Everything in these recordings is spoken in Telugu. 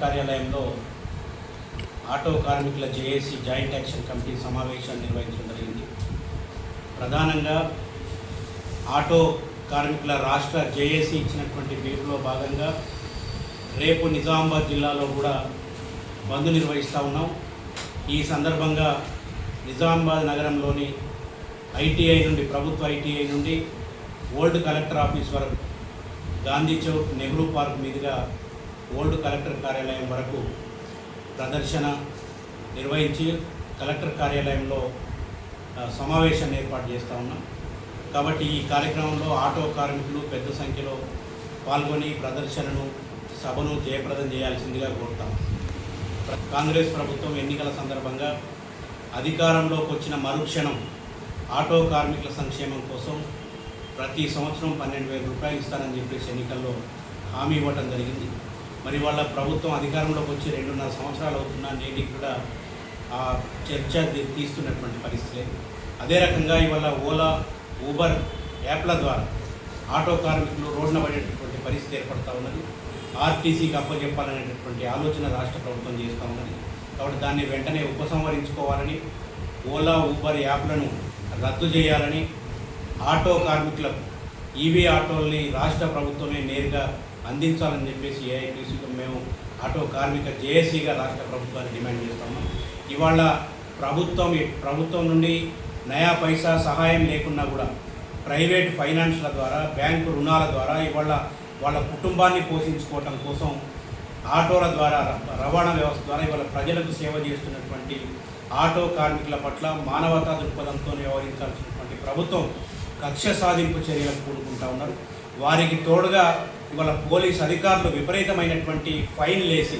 కార్యాలయంలో ఆటో కార్మికుల జేఏసీ జాయింట్ యాక్షన్ కమిటీ సమావేశాన్ని నిర్వహించడం జరిగింది. ప్రధానంగా ఆటో కార్మికుల రాష్ట్ర జేఏసీ ఇచ్చినటువంటి పిలుపులో భాగంగా రేపు నిజామాబాద్ జిల్లాలో కూడా బంద్ నిర్వహిస్తూ ఉన్నాం. ఈ సందర్భంగా నిజామాబాద్ నగరంలోని ఐటీఐ నుండి, ప్రభుత్వ ఐటీఐ నుండి ఓల్డ్ కలెక్టర్ ఆఫీస్ వరకు, గాంధీ చౌక్, నెహ్రూ పార్క్ మీదుగా ఓల్డ్ కలెక్టర్ కార్యాలయం వరకు ప్రదర్శన నిర్వహించి కలెక్టర్ కార్యాలయంలో సమావేశాన్ని ఏర్పాటు చేస్తూ ఉన్నాం. కాబట్టి ఈ కార్యక్రమంలో ఆటో కార్మికులు పెద్ద సంఖ్యలో పాల్గొని ప్రదర్శనను, సభను జయప్రదం చేయాల్సిందిగా కోరుతాం. కాంగ్రెస్ ప్రభుత్వం ఎన్నికల సందర్భంగా అధికారంలోకి వచ్చిన మరుక్షణం ఆటో కార్మికుల సంక్షేమం కోసం ప్రతి సంవత్సరం 12,000 రూపాయలు ఇస్తానని చెప్పేసి ఎన్నికల్లో హామీ ఇవ్వటం జరిగింది. మరి వాళ్ళ ప్రభుత్వం అధికారంలోకి వచ్చి 2.5 సంవత్సరాలు అవుతున్నా నేటికి కూడా ఆ చర్చ తీస్తున్నటువంటి పరిస్థితి. అదే రకంగా ఇవాళ ఓలా, ఊబర్ యాప్ల ద్వారా ఆటో కార్మికులు రోడ్డున పడేటటువంటి పరిస్థితి ఏర్పడుతూ ఉన్నది. ఆర్టీసీకి అప్పచెప్పాలనేటటువంటి ఆలోచన రాష్ట్ర ప్రభుత్వం చేస్తూ ఉన్నది. కాబట్టి దాన్ని వెంటనే ఉపసంహరించుకోవాలని, ఓలా, ఊబర్ యాప్లను రద్దు చేయాలని, ఆటో కార్మికులకు ఈవీ ఆటోల్ని రాష్ట్ర ప్రభుత్వమే నేరుగా అందించాలని చెప్పేసి ఏఐటీసీలో మేము ఆటో కార్మిక జేఏసీగా రాష్ట్ర ప్రభుత్వాన్ని డిమాండ్ చేస్తున్నాం. ఇవాళ ప్రభుత్వం నుండి నయా పైసా సహాయం లేకున్నా కూడా ప్రైవేట్ ఫైనాన్స్ల ద్వారా, బ్యాంకు రుణాల ద్వారా ఇవాళ వాళ్ళ కుటుంబాన్ని పోషించుకోవటం కోసం ఆటోల ద్వారా, రవాణా వ్యవస్థ ద్వారా ఇవాళ ప్రజలకు సేవ చేస్తున్నటువంటి ఆటో కార్మికుల పట్ల మానవతా దృక్పథంతో వ్యవహరించాల్సినటువంటి ప్రభుత్వం కక్ష సాధింపు చర్యలకు కూడుకుంటూ ఉన్నారు. వారికి తోడుగా ఇవాళ పోలీస్ అధికారులు విపరీతమైనటువంటి ఫైన్లు వేసి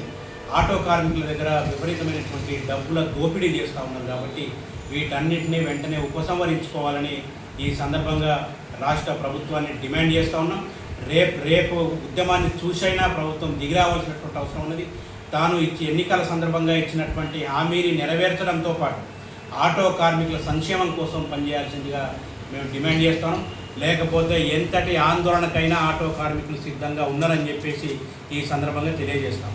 ఆటో కార్మికుల దగ్గర విపరీతమైనటువంటి డబ్బుల దోపిడీ చేస్తూ ఉన్నారు. కాబట్టి వీటన్నిటినీ వెంటనే ఉపసంహరించుకోవాలని ఈ సందర్భంగా రాష్ట్ర ప్రభుత్వాన్ని డిమాండ్ చేస్తూ ఉన్నాం. రేపు ఉద్యమాన్ని చూసైనా ప్రభుత్వం దిగిరావాల్సినటువంటి అవసరం ఉన్నది. తాను ఎన్నికల సందర్భంగా ఇచ్చినటువంటి హామీని నెరవేర్చడంతో పాటు ఆటో కార్మికుల సంక్షేమం కోసం పనిచేయాల్సిందిగా మేము డిమాండ్ చేస్తాం. లేకపోతే ఎంతటి ఆందోళనకైనా ఆటో కార్మికులు సిద్ధంగా ఉన్నారని చెప్పేసి ఈ సందర్భంగా తెలియజేస్తాం.